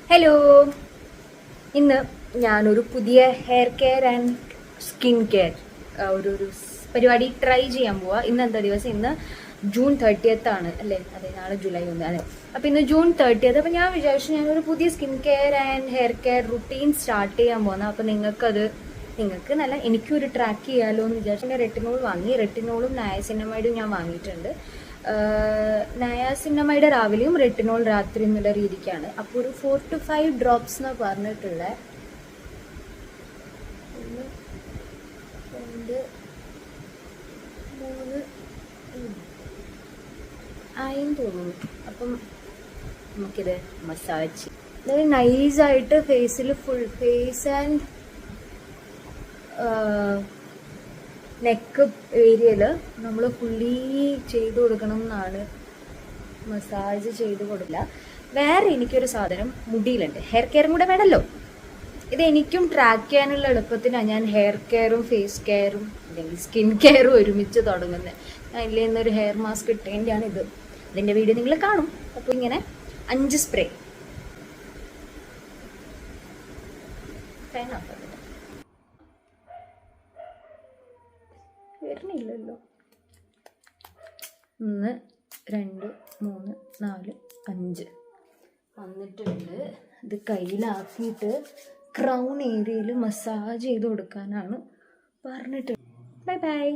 Hello, ഇന്ന് ഞാനൊരു പുതിയ hair care and skin care ഒരു പരിപാടി ട്രൈ ചെയ്യാൻ പോവാ. ഇന്ന് എന്താ ദിവസം? ഇന്ന് ജൂൺ 30th ആണ് അല്ലേ? അതെ, നാളെ ജൂലൈ 1 അതെ. അപ്പം ഇന്ന് ജൂൺ 30th. അപ്പം ഞാൻ വിചാരിച്ചു ഞാനൊരു പുതിയ skin care and hair care routine start ചെയ്യാൻ പോകുന്നത്. അപ്പം നിങ്ങൾക്ക് നല്ല എനിക്കൊരു ട്രാക്ക് ചെയ്യാമല്ലോ എന്ന് വിചാരിച്ചു റെറ്റിനോൾ വാങ്ങി. റെറ്റിനോളും നയാസിനമൈഡും ഞാൻ വാങ്ങിയിട്ടുണ്ട്. നയാസിനമൈഡ് രാവിലെയും റെറ്റിനോൾ രാത്രി എന്നുള്ള രീതിക്കാണ്. അപ്പോൾ ഒരു 4 to 5 ഡ്രോപ്സ് എന്ന് പറഞ്ഞിട്ടുള്ള 1 2 3 ആയെന്ന് തോന്നുന്നു. അപ്പം നമുക്കിത് മസാജ് നൈസായിട്ട് ഫേസിൽ ഫുൾ ഫേസ് ആൻഡ് നെക്ക് ഏരിയയിൽ നമ്മൾ ഫുള്ളി ചെയ്ത് കൊടുക്കണം എന്നാണ്. മസാജ് ചെയ്ത് കൊടുക്കില്ല. വേറെ എനിക്കൊരു സാധനം മുടിയിലുണ്ട്. ഹെയർ കെയറും കൂടെ വേണമല്ലോ. ഇത് എനിക്കും ട്രാക്ക് ചെയ്യാനുള്ള എളുപ്പത്തിനാണ് ഞാൻ ഹെയർ കെയറും ഫേസ് കെയറും അല്ലെങ്കിൽ സ്കിൻ കെയറും ഒരുമിച്ച് തുടങ്ങുന്നത്. ഞാൻ ഇതിൽ നിന്നൊരു ഹെയർ മാസ്ക് ഇട്ടേൻ്റെയാണ് ഇത്. ഇതിൻ്റെ വീഡിയോ നിങ്ങൾ കാണും. അപ്പോൾ ഇങ്ങനെ 5 സ്പ്രേ വരുന്നില്ലല്ലോ. 1 2 3 4 5 വന്നിട്ടുണ്ട്. ഇത് കയ്യിലാക്കിയിട്ട് ക്രൗൺ ഏരിയയിൽ മസാജ് ചെയ്ത് കൊടുക്കാനാണ് പറഞ്ഞിട്ടുണ്ട്. Bye bye.